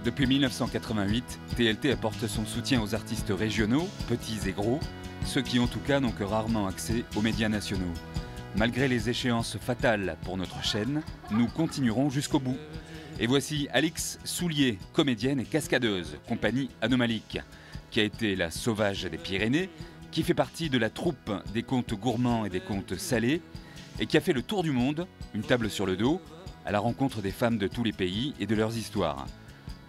Depuis 1988, TLT apporte son soutien aux artistes régionaux, petits et gros, ceux qui en tout cas n'ont que rarement accès aux médias nationaux. Malgré les échéances fatales pour notre chaîne, nous continuerons jusqu'au bout. Et voici Alix Soulier, comédienne et cascadeuse, compagnie Anomalique, qui a été la sauvage des Pyrénées, qui fait partie de la troupe des contes gourmands et des contes salés, et qui a fait le tour du monde, une table sur le dos, à la rencontre des femmes de tous les pays et de leurs histoires.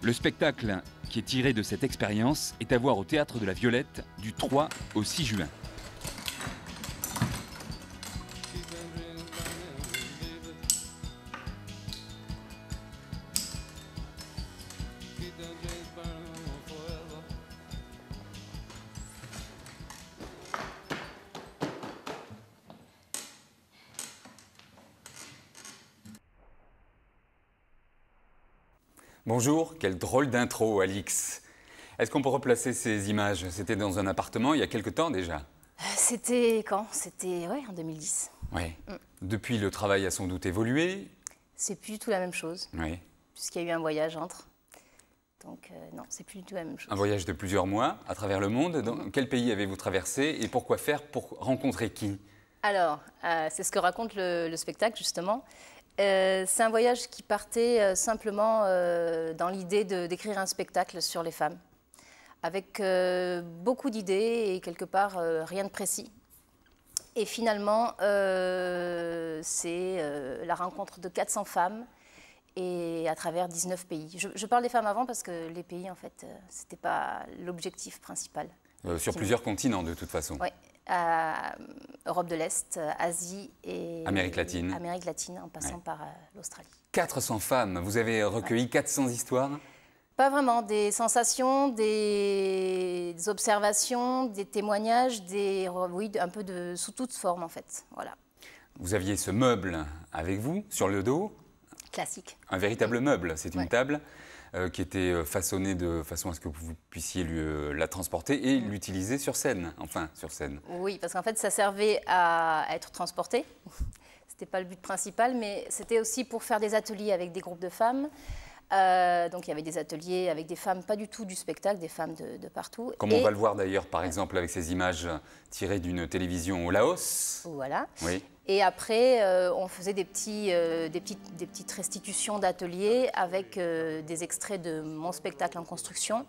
Le spectacle qui est tiré de cette expérience est à voir au Théâtre de la Violette du 3 au 6 juin. Bonjour, quelle drôle d'intro, Alix. Est-ce qu'on peut replacer ces images? C'était dans un appartement il y a quelque temps déjà? C'était quand? C'était en 2010. Oui. Depuis, le travail a sans doute évolué. C'est plus du tout la même chose, Oui. puisqu'il y a eu un voyage entre. Donc non, c'est plus du tout la même chose. Un voyage de plusieurs mois à travers le monde. Dans quel pays avez-vous traversé et pourquoi faire pour rencontrer qui? Alors, c'est ce que raconte le spectacle, justement. C'est un voyage qui partait simplement dans l'idée d'écrire un spectacle sur les femmes, avec beaucoup d'idées et quelque part rien de précis. Et finalement, c'est la rencontre de 400 femmes et à travers 19 pays. Je parle des femmes avant parce que les pays, en fait, ce n'était pas l'objectif principal. Sur plusieurs continents, de toute façon. Oui. Europe de l'Est, Asie et Amérique latine. Amérique latine, en passant par l'Australie. 400 femmes, vous avez recueilli 400 histoires? Pas vraiment, des sensations, des observations, des témoignages, oui, un peu sous toute forme en fait. Voilà. Vous aviez ce meuble avec vous, sur le dos? Classique. Un véritable meuble, c'est une table qui était façonnée de façon à ce que vous puissiez la transporter et l'utiliser sur scène, enfin sur scène. Oui, parce qu'en fait ça servait à être transporté. C'était pas le but principal, mais c'était aussi pour faire des ateliers avec des groupes de femmes. Donc il y avait des ateliers avec des femmes, pas du tout du spectacle, des femmes de partout. Comme on va le voir d'ailleurs, par exemple, avec ces images tirées d'une télévision au Laos. Voilà. Oui. Et après, on faisait des petites restitutions d'ateliers avec des extraits de mon spectacle en construction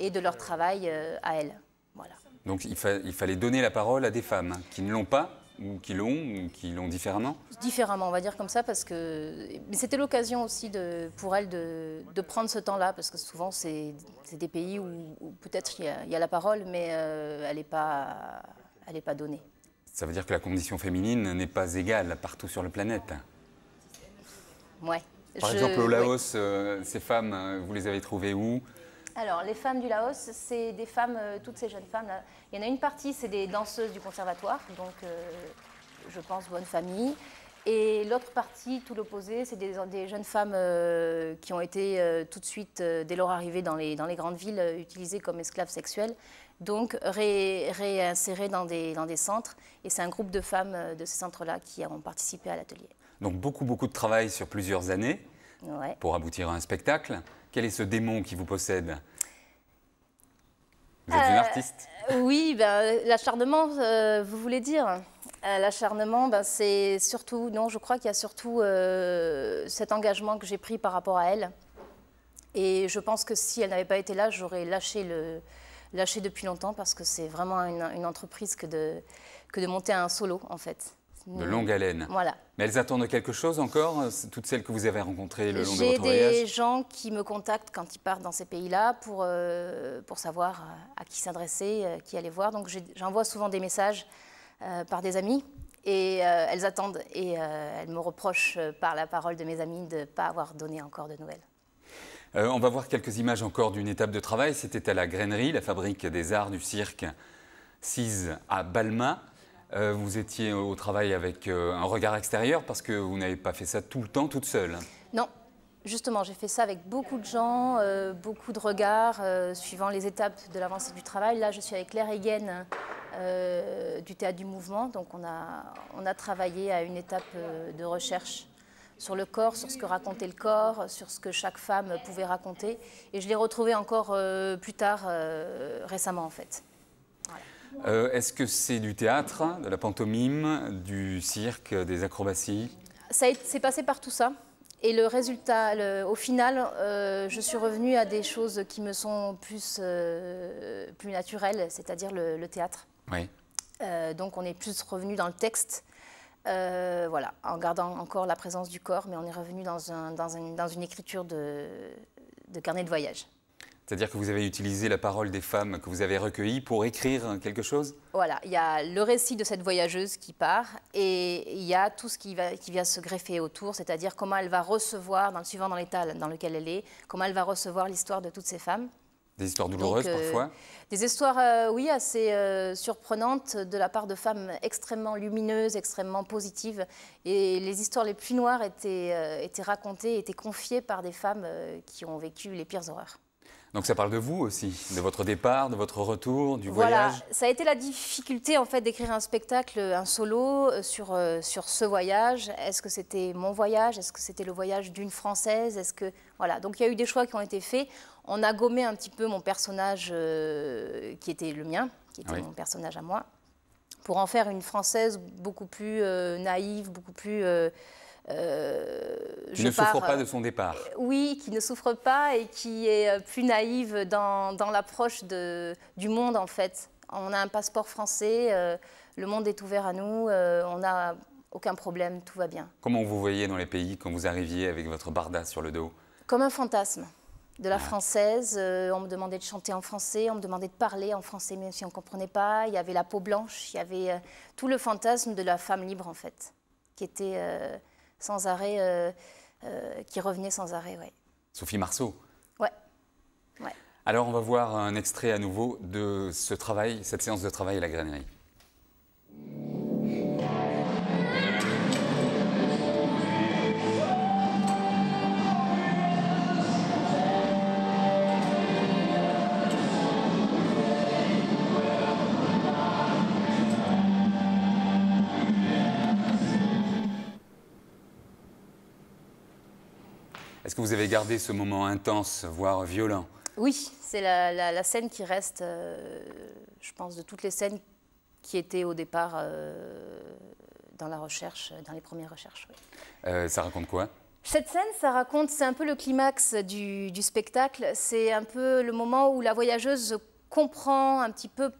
et de leur travail à elles. Voilà. Donc il fallait donner la parole à des femmes qui ne l'ont pas, ou qui l'ont différemment? Différemment, on va dire comme ça, parce que c'était l'occasion aussi pour elles de prendre ce temps-là, parce que souvent c'est des pays où peut-être il y a la parole, mais elle n'est pas donnée. Ça veut dire que la condition féminine n'est pas égale partout sur la planète? Ouais. Par exemple, au Laos, ces femmes, vous les avez trouvées où? Alors, les femmes du Laos, c'est des femmes, toutes ces jeunes femmes là. Il y en a une partie, c'est des danseuses du conservatoire, donc je pense bonne famille. Et l'autre partie, tout l'opposé, c'est des jeunes femmes qui ont été tout de suite, dès leur arrivée dans les grandes villes, utilisées comme esclaves sexuelles, donc réinsérées dans des centres. Et c'est un groupe de femmes de ces centres-là qui ont participé à l'atelier. Donc beaucoup de travail sur plusieurs années pour aboutir à un spectacle. Quel est ce démon qui vous possède? Vous êtes une artiste? Oui, l'acharnement, vous voulez dire? L'acharnement, c'est surtout, non, je crois qu'il y a surtout cet engagement que j'ai pris par rapport à elle. Et je pense que si elle n'avait pas été là, j'aurais lâché depuis longtemps, parce que c'est vraiment une entreprise que de monter un solo, en fait. De longue haleine. Voilà. Mais elles attendent quelque chose encore, toutes celles que vous avez rencontrées le long de votre voyage? J'ai des gens qui me contactent quand ils partent dans ces pays-là pour savoir à qui s'adresser, qui aller voir. Donc j'envoie souvent des messages par des amis et elles attendent. Et elles me reprochent par la parole de mes amis de ne pas avoir donné encore de nouvelles. On va voir quelques images encore d'une étape de travail. C'était à la Grainerie, la fabrique des arts du cirque Cise à Balma. Vous étiez au travail avec un regard extérieur parce que vous n'avez pas fait ça tout le temps toute seule. Non, justement, j'ai fait ça avec beaucoup de gens, beaucoup de regards, suivant les étapes de l'avancée du travail. Là, je suis avec Claire Heggen du Théâtre du Mouvement. Donc, on a travaillé à une étape de recherche sur le corps, sur ce que racontait le corps, sur ce que chaque femme pouvait raconter. Et je l'ai retrouvé encore plus tard, récemment en fait. Voilà. Est-ce que c'est du théâtre, de la pantomime, du cirque, des acrobaties? C'est passé par tout ça. Et le résultat, au final, je suis revenue à des choses qui me sont plus naturelles, c'est-à-dire le théâtre. Oui. Donc on est plus revenu dans le texte, voilà, en gardant encore la présence du corps, mais on est revenu dans une écriture de carnet de voyage. C'est-à-dire que vous avez utilisé la parole des femmes que vous avez recueillies pour écrire quelque chose? Voilà, il y a le récit de cette voyageuse qui part et il y a tout ce qui vient se greffer autour, c'est-à-dire comment elle va recevoir, suivant dans l'état dans lequel elle est, comment elle va recevoir l'histoire de toutes ces femmes. Des histoires douloureuses parfois? Des histoires, oui, assez surprenantes de la part de femmes extrêmement lumineuses, extrêmement positives. Et les histoires les plus noires étaient racontées, étaient confiées par des femmes qui ont vécu les pires horreurs. Donc ça parle de vous aussi, de votre départ, de votre retour, du voilà, voyage. Ça a été la difficulté en fait d'écrire un spectacle, un solo sur ce voyage. Est-ce que c'était mon voyage? Est-ce que c'était le voyage d'une Française? Voilà. Donc il y a eu des choix qui ont été faits. On a gommé un petit peu mon personnage qui était le mien, qui était mon personnage à moi, pour en faire une Française beaucoup plus naïve, beaucoup plus... qui ne souffre pas de son départ. Oui, qui ne souffre pas et qui est plus naïve dans l'approche du monde en fait. On a un passeport français, le monde est ouvert à nous, on n'a aucun problème, tout va bien. Comment vous voyez dans les pays quand vous arriviez avec votre barda sur le dos? Comme un fantasme de la française. On me demandait de chanter en français, on me demandait de parler en français même si on ne comprenait pas. Il y avait la peau blanche, il y avait tout le fantasme de la femme libre en fait, qui était... sans arrêt, qui revenait sans arrêt, oui. Sophie Marceau. Ouais. Alors on va voir un extrait à nouveau de ce travail, cette séance de travail à la grainerie. Est-ce que vous avez gardé ce moment intense, voire violent? Oui, c'est la scène qui reste, je pense, de toutes les scènes qui étaient au départ dans la recherche, dans les premières recherches. Oui. Ça raconte quoi? Cette scène, c'est un peu le climax du spectacle. C'est un peu le moment où la voyageuse comprend un petit peu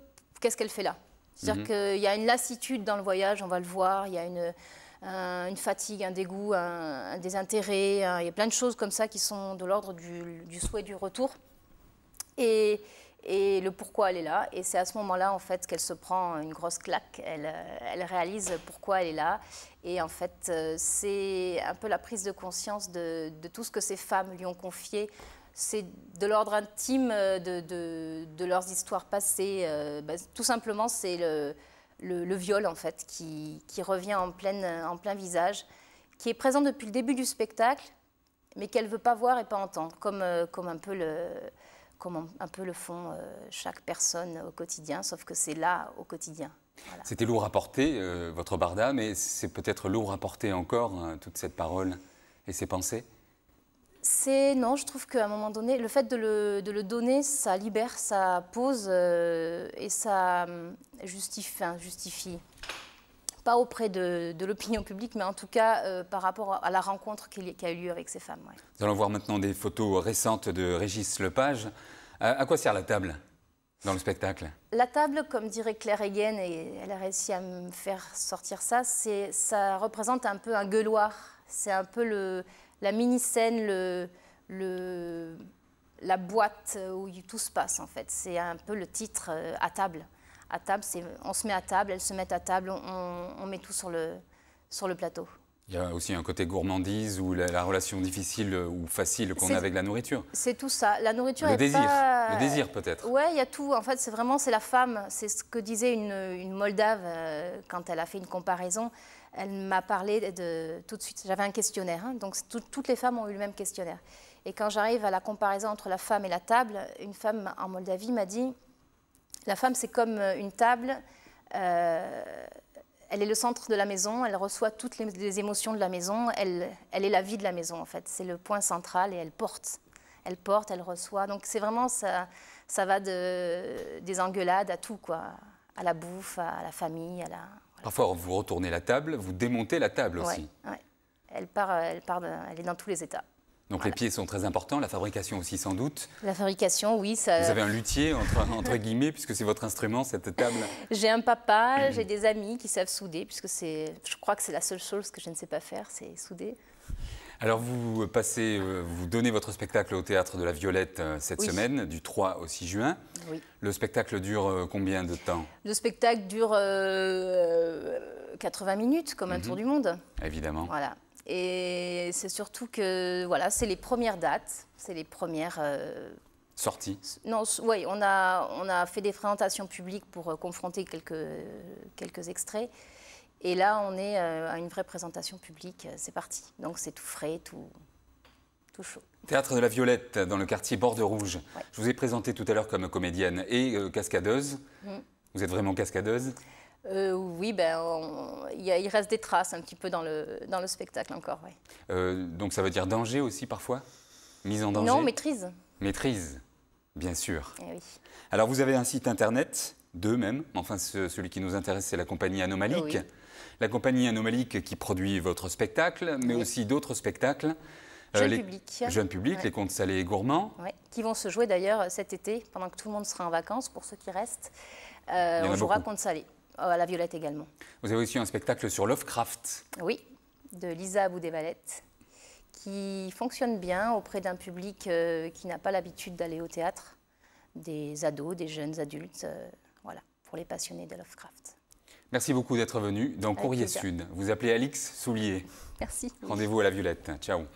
qu'est-ce qu'elle fait là. C'est-à-dire qu'il y a une lassitude dans le voyage, on va le voir, il y a une fatigue, un dégoût, un désintérêt, il y a plein de choses comme ça qui sont de l'ordre du souhait du retour. Et le pourquoi elle est là. Et c'est à ce moment-là, en fait, qu'elle se prend une grosse claque. Elle réalise pourquoi elle est là. Et en fait, c'est un peu la prise de conscience de tout ce que ces femmes lui ont confié. C'est de l'ordre intime de leurs histoires passées. Tout simplement, c'est le viol, en fait, qui revient en plein visage, qui est présent depuis le début du spectacle, mais qu'elle ne veut pas voir et pas entendre, comme un peu le font chaque personne au quotidien, sauf que c'est là au quotidien. Voilà. C'était lourd à porter, votre barda, mais c'est peut-être lourd à porter encore, toute cette parole et ces pensées? Non, je trouve qu'à un moment donné, le fait de le donner, ça libère, ça pose et ça justifie. Pas auprès de l'opinion publique, mais en tout cas par rapport à la rencontre qui a eu lieu avec ces femmes. Ouais. Nous allons voir maintenant des photos récentes de Régis Lepage. À quoi sert la table dans le spectacle? La table, comme dirait Claire Hegen, et elle a réussi à me faire sortir ça, ça représente un peu un gueuloir. C'est un peu la mini-scène, la boîte où tout se passe en fait. C'est un peu le titre à table. À table, on se met à table, elles se mettent à table, on met tout sur le plateau. Il y a aussi un côté gourmandise ou la relation difficile ou facile qu'on a avec la nourriture. C'est tout ça. La nourriture le désir peut-être. Ouais, il y a tout. En fait, c'est la femme. C'est ce que disait une Moldave quand elle a fait une comparaison. Elle m'a parlé tout de suite. J'avais un questionnaire, hein, donc toutes les femmes ont eu le même questionnaire. Et quand j'arrive à la comparaison entre la femme et la table, une femme en Moldavie m'a dit: la femme, c'est comme une table. Elle Elle est le centre de la maison, elle reçoit toutes les émotions de la maison, elle est la vie de la maison en fait. C'est le point central et elle porte, elle reçoit. Donc c'est vraiment, ça va des engueulades à tout, quoi. À la bouffe, à la famille, à la... Voilà. Parfois, vous retournez la table, vous démontez la table aussi. Ouais. Elle est dans tous les états. Donc voilà. Les pieds sont très importants, la fabrication aussi sans doute. La fabrication, oui. Ça... Vous avez un luthier, entre guillemets, puisque c'est votre instrument, cette table. J'ai un papa, j'ai des amis qui savent souder, puisque je crois que c'est la seule chose que je ne sais pas faire, c'est souder. Alors vous donnez votre spectacle au Théâtre de la Violette cette semaine, du 3 au 6 juin. Oui. Le spectacle dure combien de temps? Le spectacle dure 80 minutes, comme un tour du monde. Évidemment. Voilà. Et c'est surtout que voilà, c'est les premières dates, c'est les premières sorties. Non, oui, on a fait des présentations publiques pour confronter quelques extraits. Et là, on est à une vraie présentation publique. C'est parti. Donc c'est tout frais, tout chaud. Théâtre de la Violette, dans le quartier Borde-Rouge. Ouais. Je vous ai présenté tout à l'heure comme comédienne et cascadeuse. Vous êtes vraiment cascadeuse? Oui, il reste des traces un petit peu dans le spectacle encore. Ouais. Donc ça veut dire danger aussi parfois? Mise en danger? Non, maîtrise. Maîtrise, bien sûr. Eh oui. Alors vous avez un site internet, deux même, enfin celui qui nous intéresse c'est la compagnie Anomalique. Oui. La compagnie Anomalique qui produit votre spectacle, mais aussi d'autres spectacles. Jeune public, les contes salés et gourmands. Ouais. Qui vont se jouer d'ailleurs cet été, pendant que tout le monde sera en vacances, pour ceux qui restent. On jouera contes salés. À la Violette également. Vous avez aussi un spectacle sur Lovecraft. Oui, de Lisa Abou-Desvallettes, qui fonctionne bien auprès d'un public qui n'a pas l'habitude d'aller au théâtre, des ados, des jeunes adultes, voilà, pour les passionnés de Lovecraft. Merci beaucoup d'être venu dans Courrier plaisir. Sud. Vous appelez Alix Soulier. Merci. Rendez-vous à la Violette. Ciao.